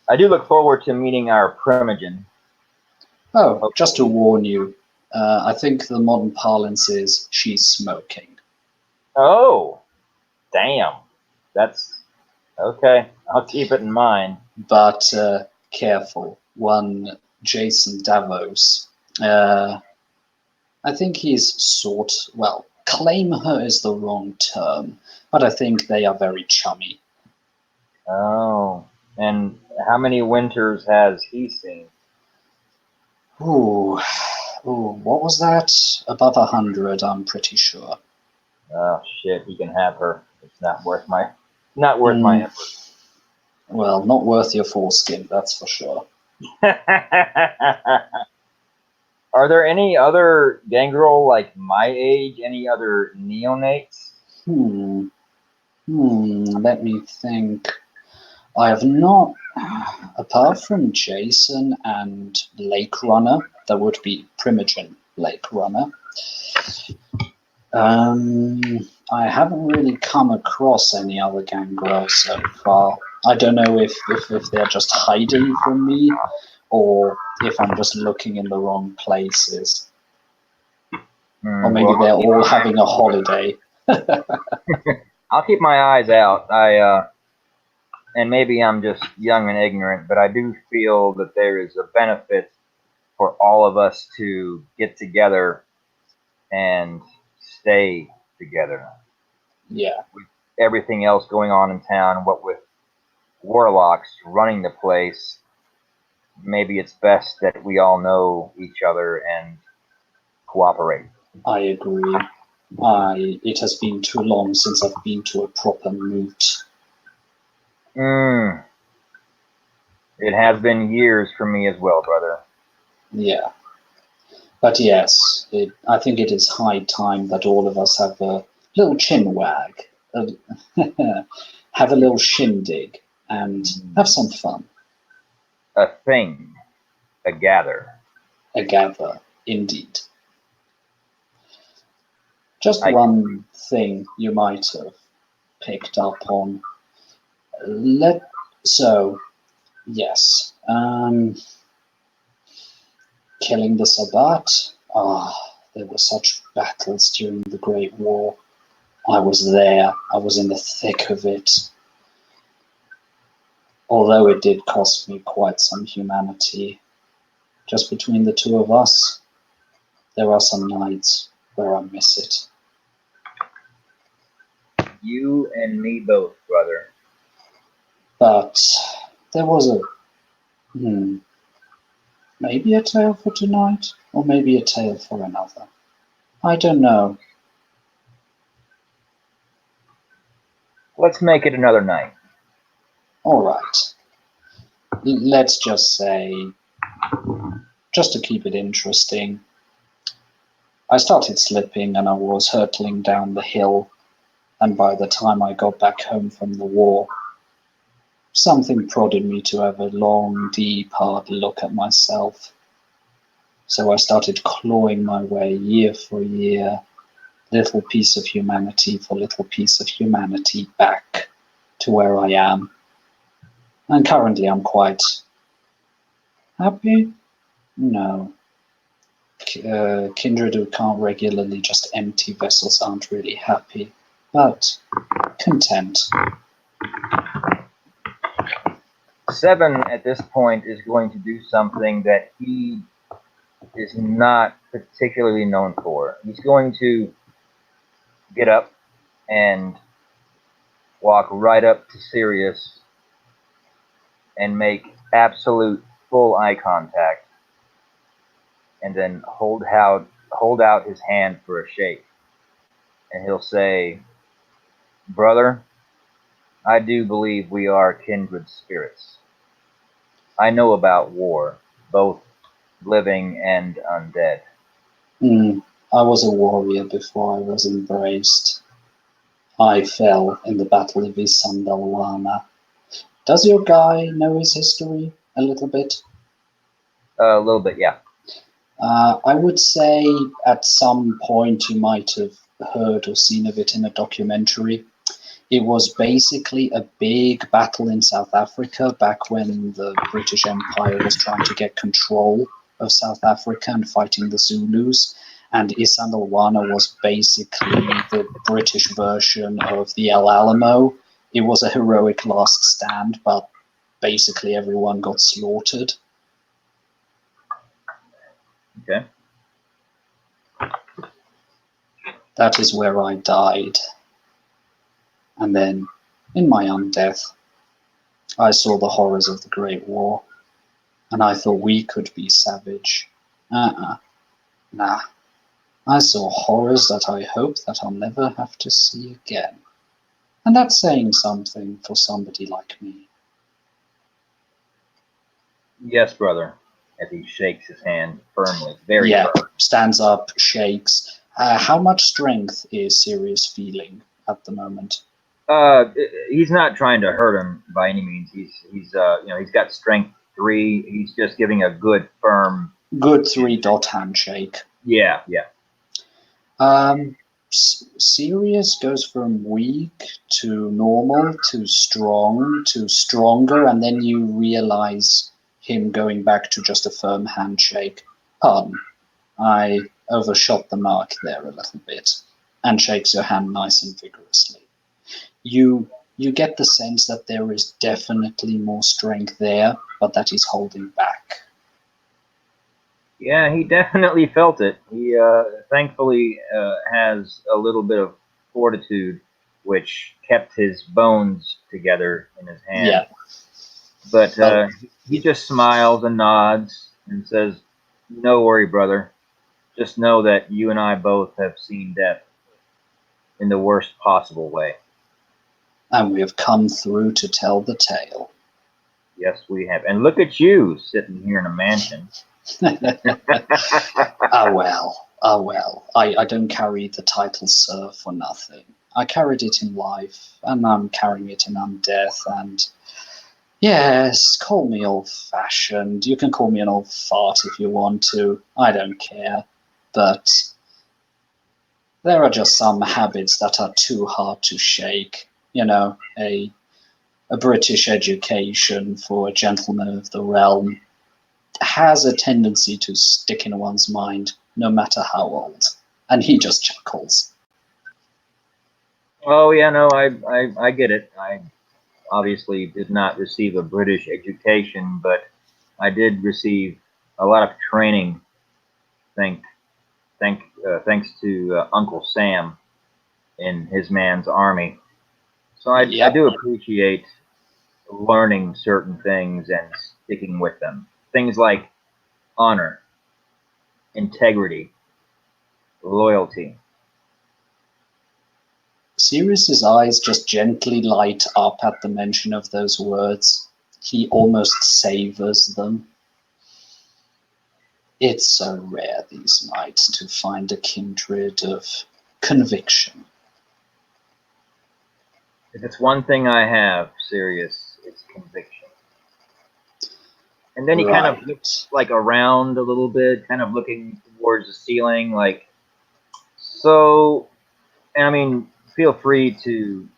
I do look forward to meeting our primogen. Oh, just to warn you, I think the modern parlance is she's smoking. Oh, Damn. That's okay. I'll keep it in mind. But careful, one Jason Davos. I think he's claim her is the wrong term, but I think they are very chummy. Oh. And how many winters has he seen? Ooh, what was that? Above 100, I'm pretty sure. Oh shit, he can have her. It's not worth my effort. Well, not worth your foreskin, that's for sure. Are there any other Gangrel like my age? Any other neonates? Let me think. I have not, apart from Jason and Lake Runner, that would be Primogen Lake Runner. I haven't really come across any other Gangrel so far. I don't know if they're just hiding from me, or if I'm just looking in the wrong places. Or maybe they're all having a holiday. I'll keep my eyes out. And maybe I'm just young and ignorant, but I do feel that there is a benefit for all of us to get together and stay together. Yeah. With everything else going on in town, what with warlocks running the place, maybe it's best that we all know each other and cooperate. I agree. It has been too long since I've been to a proper moot. It has been years for me as well, brother. Yeah. But yes, I think it is high time that all of us have a little chin wag, have a little shindig, and have some fun. A thing, a gather. A gather, indeed. Just one thing you might have picked up on. Yes. Killing the Sabbat. There were such battles during the Great War. I was there. I was in the thick of it. Although it did cost me quite some humanity. Just between the two of us, there are some nights where I miss it. You and me both, brother. But there was maybe a tale for tonight, or maybe a tale for another. I don't know. Let's make it another night. All right. Let's just say, just to keep it interesting, I started slipping and I was hurtling down the hill, and by the time I got back home from the war, something prodded me to have a long, deep, hard look at myself. So I started clawing my way year for year, little piece of humanity for little piece of humanity, back to where I am. And currently I'm quite happy? No. Kindred who can't regularly just empty vessels aren't really happy, but content. 7 at this point is going to do something that he is not particularly known for. He's going to get up and walk right up to Sirius and make absolute full eye contact, and then hold out his hand for a shake. And he'll say, "Brother, I do believe we are kindred spirits. I know about war, both living and undead." I was a warrior before I was embraced. I fell in the Battle of Isandalwana. Does your guy know his history a little bit? A little bit, yeah. I would say at some point you might have heard or seen of it in a documentary. It was basically a big battle in South Africa back when the British Empire was trying to get control of South Africa and fighting the Zulus. and Isandlwana was basically the British version of the El Alamo. It was a heroic last stand, but basically everyone got slaughtered. Okay. That is where I died. And then, in my undeath, I saw the horrors of the Great War, and I thought we could be savage. Nah. I saw horrors that I hope that I'll never have to see again. And that's saying something for somebody like me. Yes, brother. As he shakes his hand firmly, very firm. Stands up, shakes. How much strength is Sirius feeling at the moment? He's not trying to hurt him by any means. He's got strength 3. He's just giving a good firm. Good 3-dot handshake. Yeah. Sirius goes from weak to normal to strong to stronger, and then you realize him going back to just a firm handshake. Pardon, I overshot the mark there a little bit, and shakes your hand nice and vigorously. You get the sense that there is definitely more strength there, but that he's holding back. Yeah, he definitely felt it. He thankfully has a little bit of fortitude, which kept his bones together in his hand. Yeah. But he just smiles and nods and says, "No worry, brother. Just know that you and I both have seen death in the worst possible way. And we have come through to tell the tale." Yes, we have. And look at you sitting here in a mansion. Ah well. I don't carry the title Sir for nothing. I carried it in life, and I'm carrying it in undeath, and yes, call me old-fashioned. You can call me an old fart if you want to. I don't care. But there are just some habits that are too hard to shake. You know, a British education for a gentleman of the realm has a tendency to stick in one's mind, no matter how old. And he just chuckles. Oh yeah, no, I get it. I obviously did not receive a British education, but I did receive a lot of training. Thanks to Uncle Sam in his man's army. So I do appreciate learning certain things and sticking with them. Things like honor, integrity, loyalty. Sirius's eyes just gently light up at the mention of those words. He almost savors them. It's so rare these nights to find a kindred of conviction. If it's one thing I have, Sirius, it's conviction. And then he kind of looks like around a little bit, kind of looking towards the ceiling, like, so, I mean, feel free to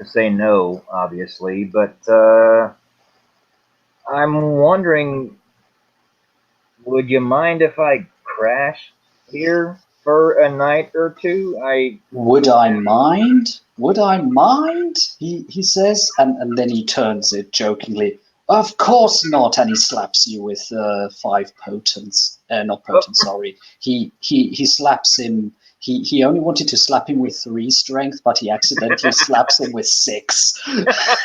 say no, obviously, but I'm wondering, would you mind if I crashed here for a night or two? Would I mind? Would I mind? He says, and then he turns it jokingly. Of course not, and he slaps you with 5 potents. Not potents, sorry. He slaps him. He only wanted to slap him with 3 strength, but he accidentally slaps him with 6.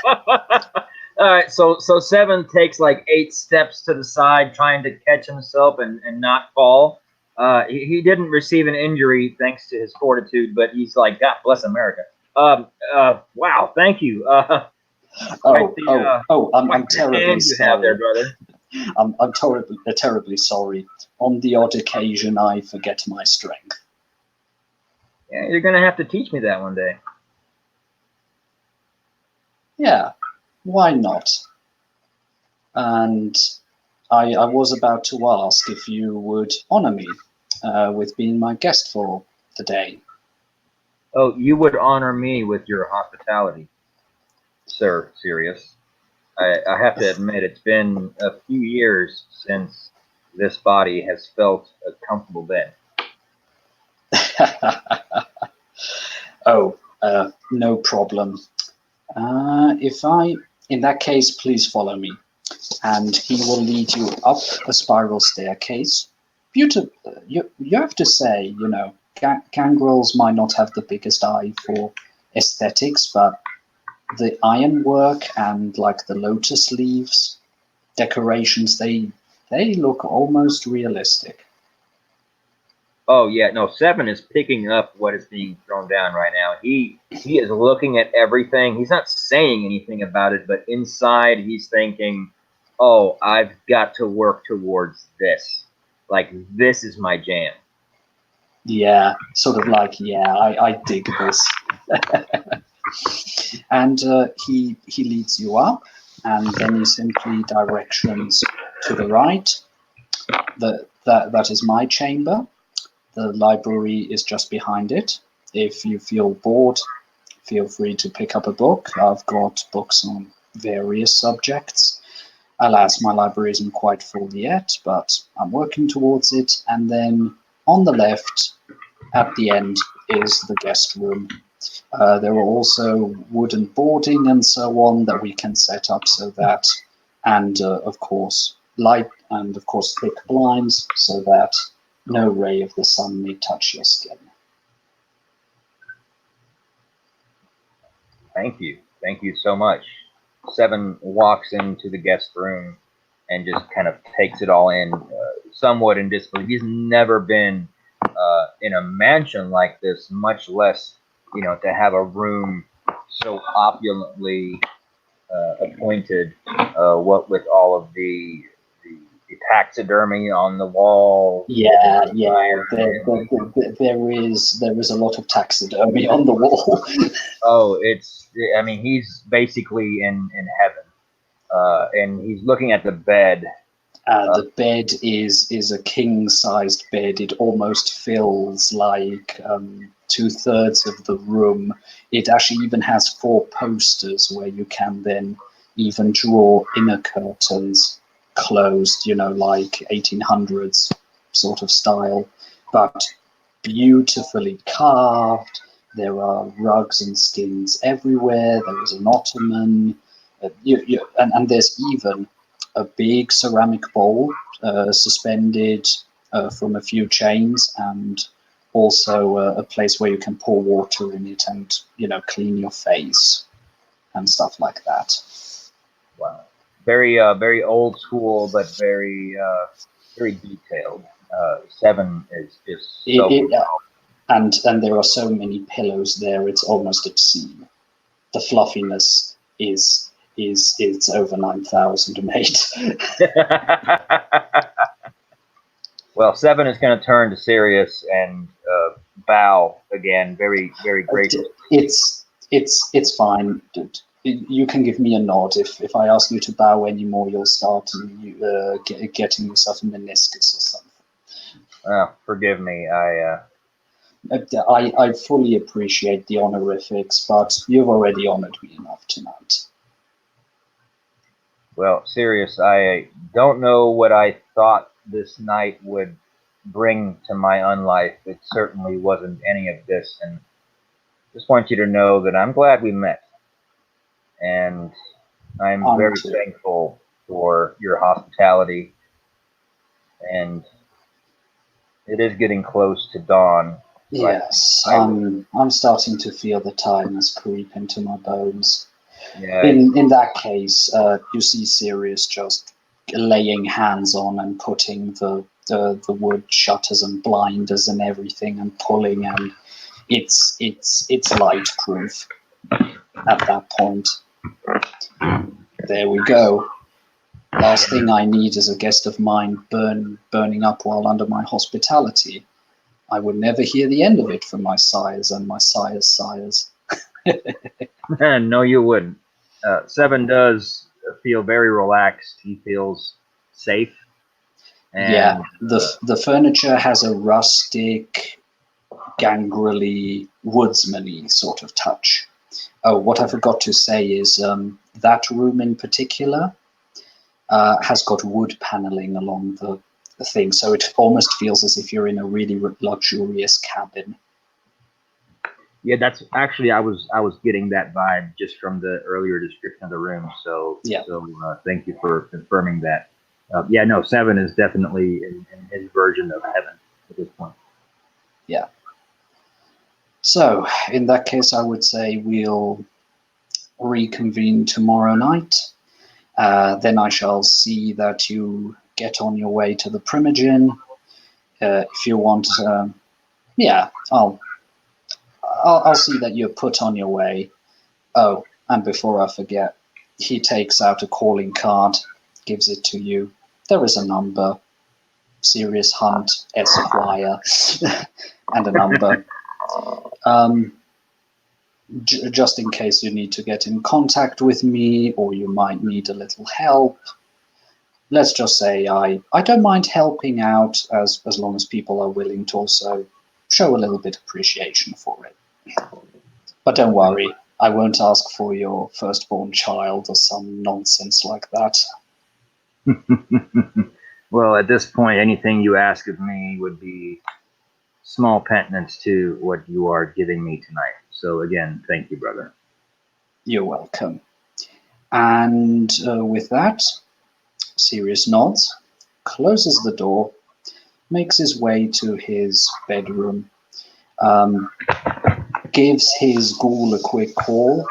All right, so 7 takes like 8 steps to the side, trying to catch himself and not fall. He didn't receive an injury thanks to his fortitude, but he's like, God bless America. Wow, thank you. I'm terribly sorry. There, brother. I'm terribly sorry. On the odd occasion, I forget my strength. Yeah, you're gonna have to teach me that one day. Yeah, why not? And I was about to ask if you would honor me with being my guest for the day. Oh, you would honor me with your hospitality, Sir Sirius. I have to admit, it's been a few years since this body has felt a comfortable bed. Oh, no problem. In that case, please follow me. And he will lead you up a spiral staircase. Beautiful. You have to say, Gangrels might not have the biggest eye for aesthetics, but the ironwork and like the lotus leaves decorations, they look almost realistic. Oh yeah, no, Seven is picking up what is being thrown down right now. He is looking at everything. He's not saying anything about it, but inside he's thinking, "Oh, I've got to work towards this. Like this is my jam." Yeah, sort of like, yeah, I dig this. And he leads you up, and then you simply directions to the right. That is my chamber. The library is just behind it. If you feel bored, feel free to pick up a book. I've got books on various subjects. Alas, my library isn't quite full yet, but I'm working towards it. And then on the left, at the end, is the guest room. There are also wooden boarding and so on that we can set up so that, and of course, light and of course thick blinds so that no ray of the sun may touch your skin. Thank you so much. Seven walks into the guest room and just kind of takes it all in, somewhat in disbelief. He's never been in a mansion like this, much less, to have a room so opulently appointed. What with all of the taxidermy on the wall. Yeah. There is a lot of taxidermy on the wall. Oh, I mean, he's basically in heaven. And he's looking at the bed. The bed is a king-sized bed. It almost fills like 2/3 of the room. It actually even has 4 posters where you can then even draw inner curtains closed, like 1800s sort of style, but beautifully carved. There are rugs and skins everywhere. There is an ottoman, and there's even a big ceramic bowl suspended from a few chains, and also a place where you can pour water in it and clean your face and stuff like that. Wow, very old school, but very detailed. Seven is just so. And there are so many pillows there; it's almost obscene. The fluffiness is it's over 9,000 mate. Well, Seven is going to turn to Sirius and bow again, very grateful. It's fine. You can give me a nod. If I ask you to bow anymore, you'll start getting yourself a meniscus or something. Forgive me. I fully appreciate the honorifics, but you've already honored me enough tonight. Well, Sirius, I don't know what I thought this night would bring to my unlife. It certainly wasn't any of this, and just want you to know that I'm glad we met, and I'm very thankful for your hospitality. And it is getting close to dawn. Yes, I'm starting to feel the tiredness creep into my bones. Yeah. In that case, you see Sirius just laying hands on and putting the wood shutters and blinders and everything and pulling, and it's light proof at that point. There we go. Last thing I need is a guest of mine burning up while under my hospitality. I would never hear the end of it from my sires and my sires' sires. No, you wouldn't. Seven does feel very relaxed. He feels safe. And, yeah, the furniture has a rustic, gangrelly, woodsman-y sort of touch. Oh, what I forgot to say is that room in particular has got wood paneling along the thing, so it almost feels as if you're in a really luxurious cabin. Yeah, that's actually I was getting that vibe just from the earlier description of the room. So Yeah. thank you for confirming that. Yeah, no, seven is definitely in his version of heaven at this point. Yeah. So in that case, I would say we'll reconvene tomorrow night. Then I shall see that you get on your way to the Primogen. If you want, yeah, I'll see that you're put on your way. Oh, and before I forget, he takes out a calling card, gives it to you. There is a number, Serious Hunt, Esquire, and a number. Just in case you need to get in contact with me or you might need a little help. Let's just say I don't mind helping out as long as people are willing to also show a little bit of appreciation for it. But don't worry, I won't ask for your firstborn child or some nonsense like that. Well, at this point, anything you ask of me would be small penitence to what you are giving me tonight. So again, thank you, brother. You're welcome. And with that, Sirius nods, closes the door, makes his way to his bedroom, gives his ghoul a quick call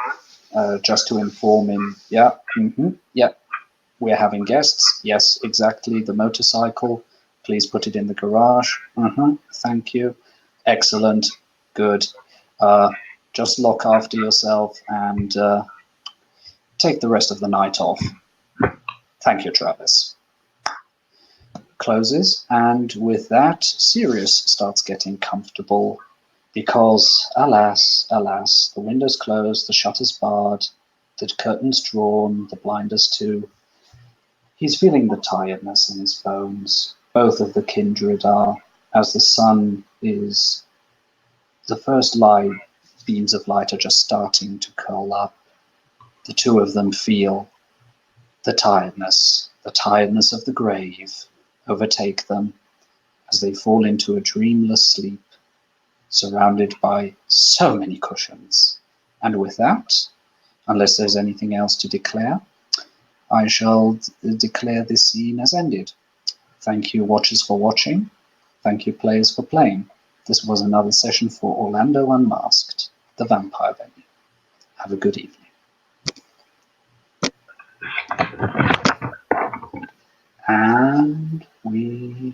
just to inform him, yeah, we're having guests. Yes, exactly, the motorcycle. Please put it in the garage. Thank you. Excellent. Good. Just look after yourself and take the rest of the night off. Thank you, Travis. Closes, and with that, Sirius starts getting comfortable because, alas, the windows closed, the shutters barred, the curtains drawn, the blinders too. He's feeling the tiredness in his bones. Both of the kindred are, as the sun is, the first light beams of light are just starting to curl up. The two of them feel the tiredness of the grave overtake them as they fall into a dreamless sleep, surrounded by so many cushions. And with that, unless there's anything else to declare, I shall declare this scene as ended. Thank you, watchers, for watching. Thank you, players, for playing. This was another session for Orlando Unmasked, the Vampire Venue. Have a good evening. And we